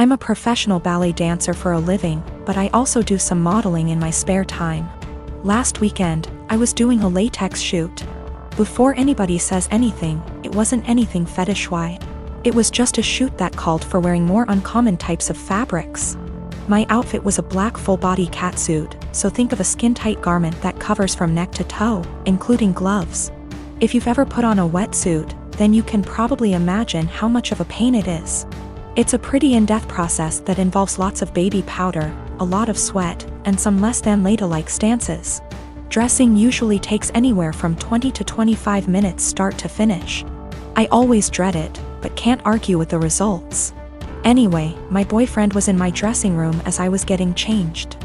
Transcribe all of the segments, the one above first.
I'm a professional ballet dancer for a living, but I also do some modeling in my spare time. Last weekend, I was doing a latex shoot. Before anybody says anything, it wasn't anything fetish-wise. It was just a shoot that called for wearing more uncommon types of fabrics. My outfit was a black full-body catsuit, so think of a skin-tight garment that covers from neck to toe, including gloves. If you've ever put on a wetsuit, then you can probably imagine how much of a pain it is. It's a pretty in-depth process that involves lots of baby powder, a lot of sweat, and some less than ladylike stances. Dressing usually takes anywhere from 20 to 25 minutes start to finish. I always dread it, but can't argue with the results. Anyway, my boyfriend was in my dressing room as I was getting changed.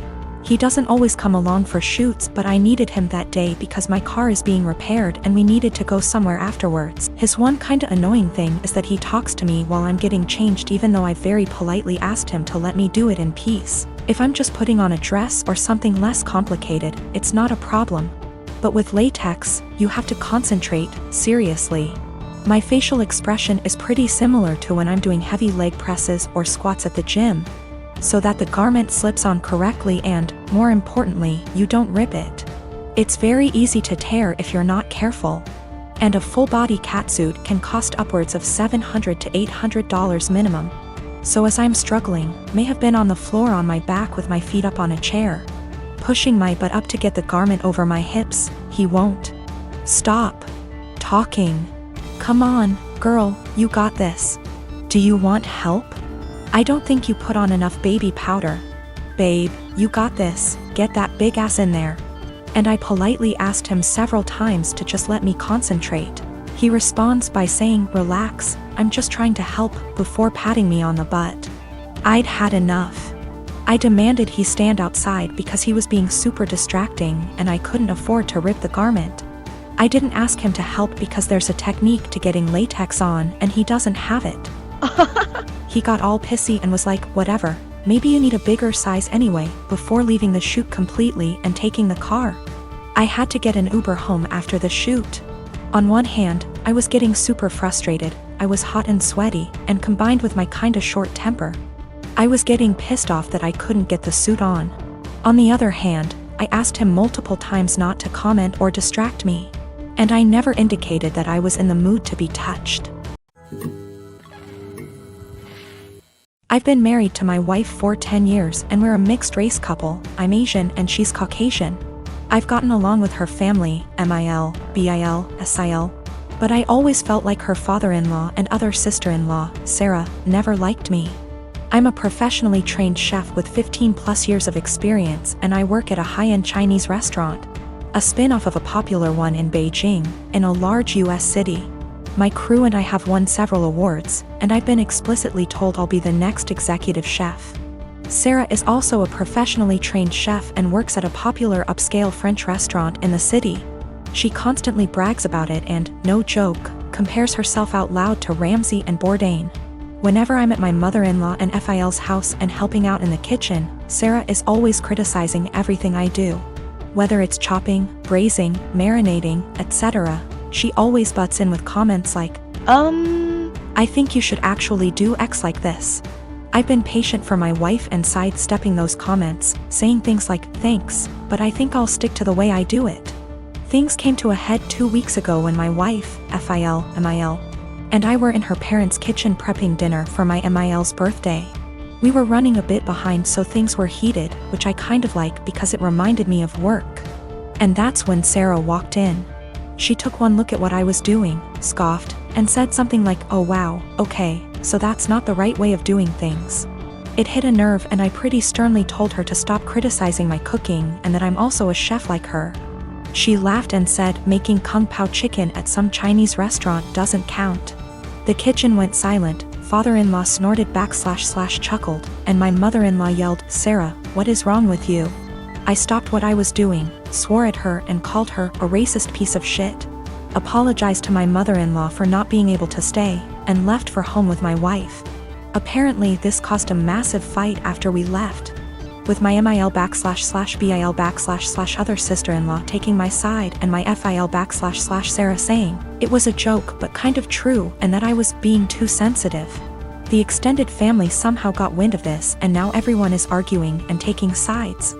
He doesn't always come along for shoots, but I needed him that day because my car is being repaired and we needed to go somewhere afterwards. His one kinda annoying thing is that he talks to me while I'm getting changed even though I very politely asked him to let me do it in peace. If I'm just putting on a dress or something less complicated, it's not a problem. But with latex, you have to concentrate, seriously. My facial expression is pretty similar to when I'm doing heavy leg presses or squats at the gym, so that the garment slips on correctly and, more importantly, you don't rip it. It's very easy to tear if you're not careful. And a full-body catsuit can cost upwards of $700 to $800 minimum. So as I'm struggling, may have been on the floor on my back with my feet up on a chair, pushing my butt up to get the garment over my hips, he won't stop talking. Come on, girl, you got this. Do you want help? I don't think you put on enough baby powder. Babe, you got this, get that big ass in there. And I politely asked him several times to just let me concentrate. He responds by saying, relax, I'm just trying to help, before patting me on the butt. I'd had enough. I demanded he stand outside because he was being super distracting and I couldn't afford to rip the garment. I didn't ask him to help because there's a technique to getting latex on and he doesn't have it. He got all pissy and was like, whatever, maybe you need a bigger size anyway, before leaving the shoot completely and taking the car. I had to get an Uber home after the shoot. On one hand, I was getting super frustrated, I was hot and sweaty, and combined with my kinda short temper, I was getting pissed off that I couldn't get the suit on. On the other hand, I asked him multiple times not to comment or distract me. And I never indicated that I was in the mood to be touched. I've been married to my wife for 10 years and we're a mixed-race couple. I'm Asian and she's Caucasian. I've gotten along with her family, MIL, BIL, SIL, but I always felt like her father-in-law and other sister-in-law, Sarah, never liked me. I'm a professionally trained chef with 15+ years of experience and I work at a high-end Chinese restaurant, a spin-off of a popular one in Beijing, in a large US city. My crew and I have won several awards, and I've been explicitly told I'll be the next executive chef. Sarah is also a professionally trained chef and works at a popular upscale French restaurant in the city. She constantly brags about it and, no joke, compares herself out loud to Ramsay and Bourdain. Whenever I'm at my mother-in-law and FIL's house and helping out in the kitchen, Sarah is always criticizing everything I do. Whether it's chopping, braising, marinating, etc., she always butts in with comments like, I think you should actually do X like this. I've been patient for my wife and sidestepping those comments, saying things like, thanks, but I think I'll stick to the way I do it. Things came to a head 2 weeks ago when my wife, FIL, MIL, and I were in her parents' kitchen prepping dinner for my MIL's birthday. We were running a bit behind, so things were heated, which I kind of like because it reminded me of work. And that's when Sarah walked in. She took one look at what I was doing, scoffed, and said something like, oh wow, okay, so that's not the right way of doing things. It hit a nerve and I pretty sternly told her to stop criticizing my cooking and that I'm also a chef like her. She laughed and said making kung pao chicken at some Chinese restaurant doesn't count. The kitchen went silent, father-in-law snorted / chuckled, and my mother-in-law yelled, Sarah, what is wrong with you? I stopped what I was doing, swore at her and called her a racist piece of shit, apologized to my mother-in-law for not being able to stay, and left for home with my wife. Apparently this caused a massive fight after we left, with my MIL / BIL / other sister-in-law taking my side and my FIL / Sarah saying, it was a joke but kind of true and that I was being too sensitive. The extended family somehow got wind of this, and now everyone is arguing and taking sides.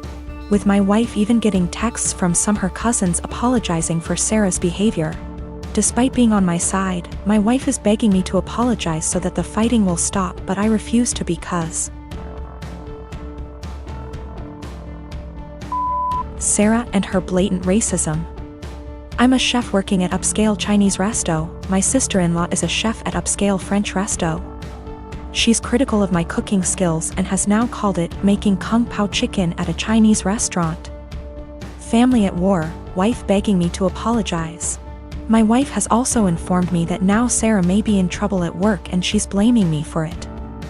With my wife even getting texts from some her cousins apologizing for Sarah's behavior. Despite being on my side, my wife is begging me to apologize so that the fighting will stop, but I refuse to because Sarah and her blatant racism. I'm a chef working at upscale Chinese resto. My sister-in-law is a chef at upscale French resto. She's critical of my cooking skills and has now called it making kung pao chicken at a Chinese restaurant. Family at war, wife begging me to apologize. My wife has also informed me that now Sarah may be in trouble at work and she's blaming me for it.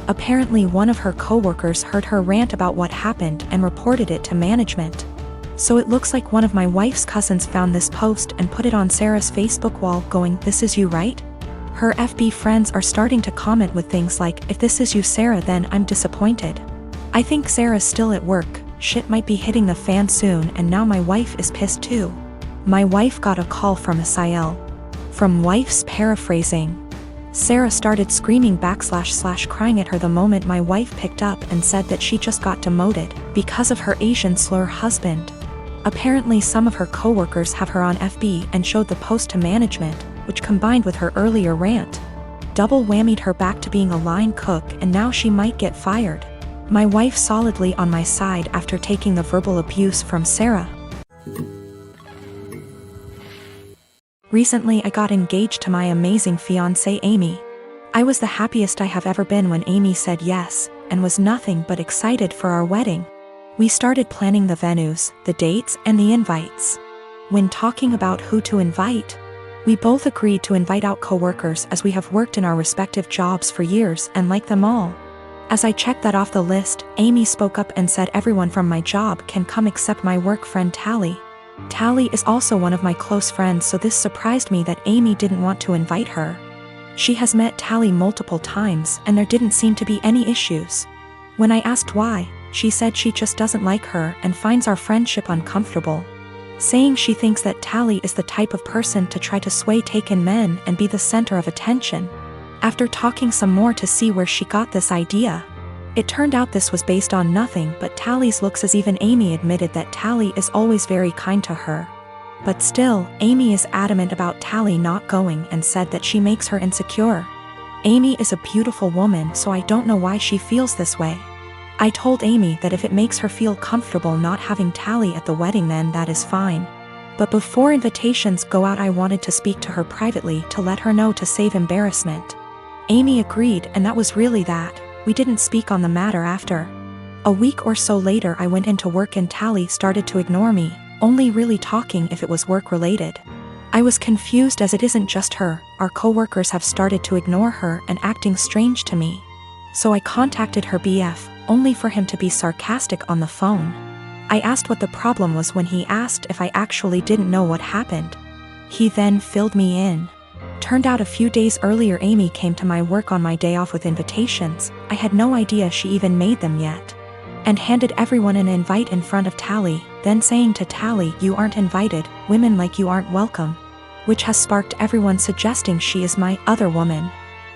Apparently one of her co-workers heard her rant about what happened and reported it to management. So it looks like one of my wife's cousins found this post and put it on Sarah's Facebook wall going, "This is you, right?" Her FB friends are starting to comment with things like, "If this is you, Sarah, then I'm disappointed. I think Sarah's still at work, shit might be hitting the fan soon," and now my wife is pissed too. My wife got a call from Asiel. From wife's paraphrasing. Sarah started screaming / crying at her the moment my wife picked up and said that she just got demoted because of her Asian slur husband. Apparently some of her co-workers have her on FB and showed the post to management, which combined with her earlier rant, double whammied her back to being a line cook, and now she might get fired. My wife solidly on my side after taking the verbal abuse from Sarah. Recently I got engaged to my amazing fiancée Amy. I was the happiest I have ever been when Amy said yes, and was nothing but excited for our wedding. We started planning the venues, the dates, and the invites. When talking about who to invite, we both agreed to invite out co-workers as we have worked in our respective jobs for years and like them all. As I checked that off the list, Amy spoke up and said everyone from my job can come except my work friend Tally. Tally is also one of my close friends, so this surprised me that Amy didn't want to invite her. She has met Tally multiple times and there didn't seem to be any issues. When I asked why, she said she just doesn't like her and finds our friendship uncomfortable, saying she thinks that Tally is the type of person to try to sway taken men and be the center of attention. After talking some more to see where she got this idea, it turned out this was based on nothing but Tally's looks, as even Amy admitted that Tally is always very kind to her. But still, Amy is adamant about Tally not going and said that she makes her insecure. Amy is a beautiful woman, so I don't know why she feels this way. I told Amy that if it makes her feel comfortable not having Tally at the wedding, then that is fine. But before invitations go out, I wanted to speak to her privately to let her know to save embarrassment. Amy agreed, and that was really that. We didn't speak on the matter after. A week or so later I went into work and Tally started to ignore me, only really talking if it was work related. I was confused as it isn't just her, our co-workers have started to ignore her and acting strange to me. So I contacted her BF, only for him to be sarcastic on the phone. I asked what the problem was when he asked if I actually didn't know what happened. He then filled me in. Turned out a few days earlier Amy came to my work on my day off with invitations. I had no idea she even made them yet. And handed everyone an invite in front of Tally, then saying to Tally, "You aren't invited, women like you aren't welcome." Which has sparked everyone suggesting she is my other woman.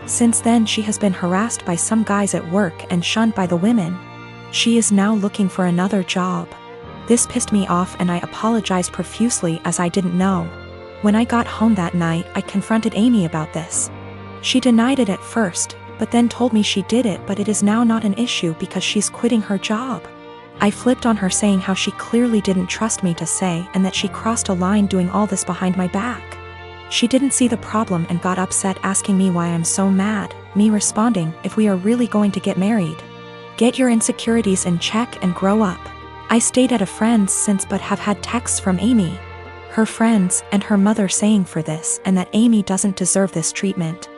Since then she has been harassed by some guys at work and shunned by the women. She is now looking for another job. This pissed me off and I apologized profusely as I didn't know. When I got home that night, I confronted Amy about this. She denied it at first, but then told me she did it, but it is now not an issue because she's quitting her job. I flipped on her, saying how she clearly didn't trust me to say and that she crossed a line doing all this behind my back. She didn't see the problem and got upset, asking me why I'm so mad, me responding, "If we are really going to get married, get your insecurities in check and grow up." I stayed at a friend's since but have had texts from Amy, her friends, and her mother saying for this and that Amy doesn't deserve this treatment.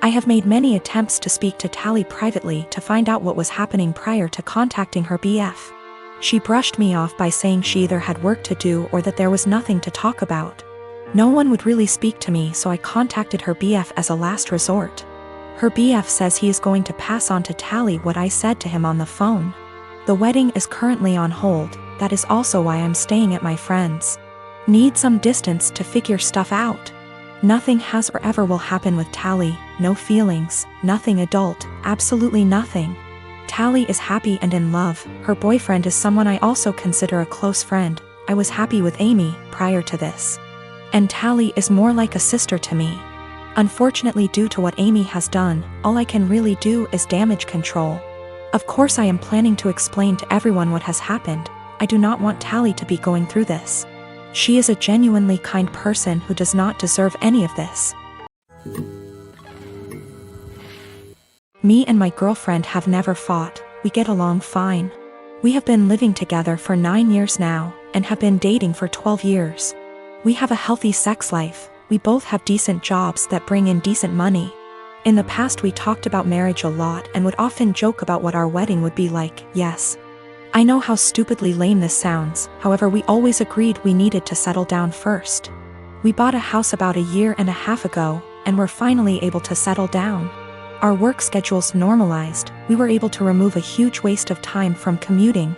I have made many attempts to speak to Tally privately to find out what was happening prior to contacting her BF. She brushed me off by saying she either had work to do or that there was nothing to talk about. No one would really speak to me, so I contacted her BF as a last resort. Her BF says he is going to pass on to Tally what I said to him on the phone. The wedding is currently on hold, that is also why I'm staying at my friend's. Need some distance to figure stuff out. Nothing has or ever will happen with Tally, no feelings, nothing adult, absolutely nothing. Tally is happy and in love, her boyfriend is someone I also consider a close friend. I was happy with Amy prior to this. And Tally is more like a sister to me. Unfortunately, due to what Amy has done, all I can really do is damage control. Of course I am planning to explain to everyone what has happened. I do not want Tally to be going through this. She is a genuinely kind person who does not deserve any of this. Me and my girlfriend have never fought, we get along fine. We have been living together for 9 years now, and have been dating for 12 years. We have a healthy sex life, we both have decent jobs that bring in decent money. In the past we talked about marriage a lot and would often joke about what our wedding would be like, yes. I know how stupidly lame this sounds, however we always agreed we needed to settle down first. We bought a house about 1.5 years ago, and were finally able to settle down. Our work schedules normalized, we were able to remove a huge waste of time from commuting.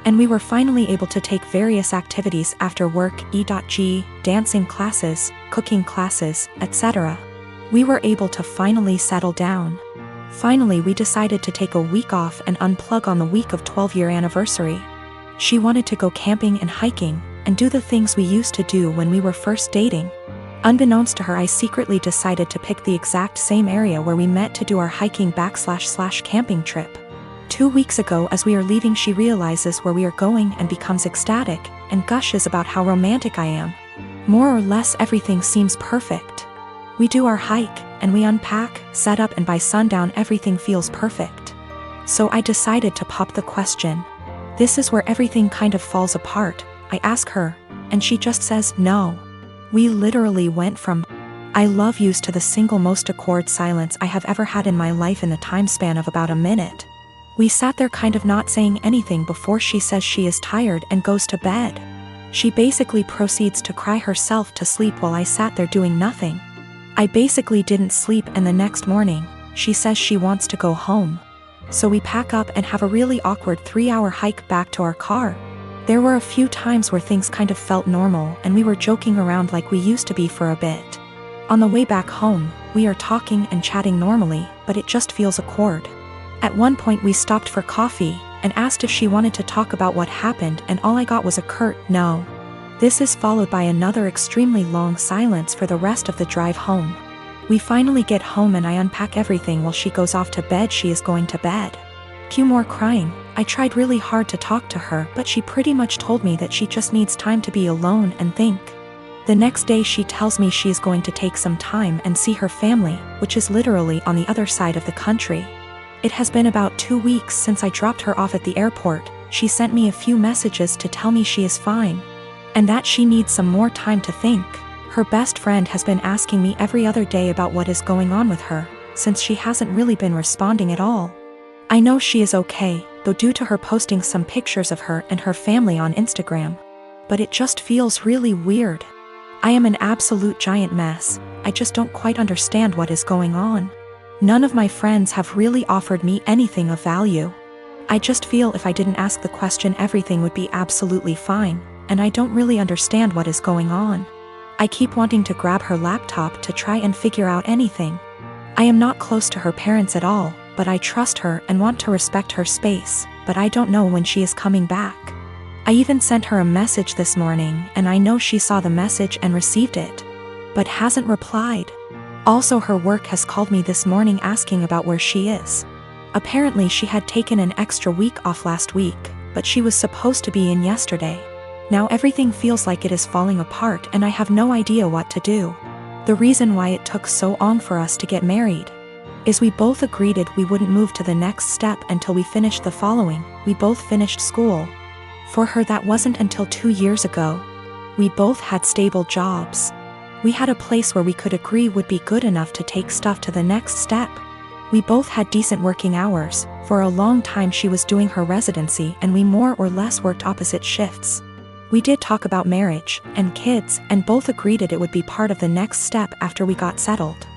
And we were finally able to take various activities after work, e.g., dancing classes, cooking classes, etc. We were able to finally settle down. Finally we decided to take a week off and unplug on the week of 12-year anniversary. She wanted to go camping and hiking, and do the things we used to do when we were first dating. Unbeknownst to her, I secretly decided to pick the exact same area where we met to do our hiking / camping trip. 2 weeks ago as we are leaving she realizes where we are going and becomes ecstatic, and gushes about how romantic I am. More or less everything seems perfect. We do our hike, and we unpack, set up, and by sundown everything feels perfect. So I decided to pop the question. This is where everything kind of falls apart. I ask her, and she just says no. We literally went from I love yous to the single most awkward silence I have ever had in my life in the time span of about a minute. We sat there kind of not saying anything before she says she is tired and goes to bed. She basically proceeds to cry herself to sleep while I sat there doing nothing. I basically didn't sleep, and the next morning, she says she wants to go home. So we pack up and have a really awkward 3-hour hike back to our car. There were a few times where things kind of felt normal and we were joking around like we used to be for a bit. On the way back home, we are talking and chatting normally, but it just feels awkward. At one point we stopped for coffee, and asked if she wanted to talk about what happened, and all I got was a curt no. This is followed by another extremely long silence for the rest of the drive home. We finally get home and I unpack everything while she goes off to bed. She is going to bed. Cue more crying. I tried really hard to talk to her, but she pretty much told me that she just needs time to be alone and think. The next day she tells me she is going to take some time and see her family, which is literally on the other side of the country. It has been about 2 weeks since I dropped her off at the airport. She sent me a few messages to tell me she is fine, and that she needs some more time to think. Her best friend has been asking me every other day about what is going on with her, since she hasn't really been responding at all. I know she is okay, though, due to her posting some pictures of her and her family on Instagram. But it just feels really weird. I am an absolute giant mess. I just don't quite understand what is going on. None of my friends have really offered me anything of value. I just feel if I didn't ask the question everything would be absolutely fine, and I don't really understand what is going on. I keep wanting to grab her laptop to try and figure out anything. I am not close to her parents at all, but I trust her and want to respect her space, but I don't know when she is coming back. I even sent her a message this morning, and I know she saw the message and received it, but hasn't replied. Also, her work has called me this morning asking about where she is. Apparently she had taken an extra week off last week, but she was supposed to be in yesterday. Now everything feels like it is falling apart and I have no idea what to do. The reason why it took so long for us to get married is we both agreed we wouldn't move to the next step until we finished the following. We both finished school. For her that wasn't until 2 years ago. We both had stable jobs. We had a place where we could agree would be good enough to take stuff to the next step. We both had decent working hours. For a long time she was doing her residency and we more or less worked opposite shifts. We did talk about marriage and kids, and both agreed it would be part of the next step after we got settled.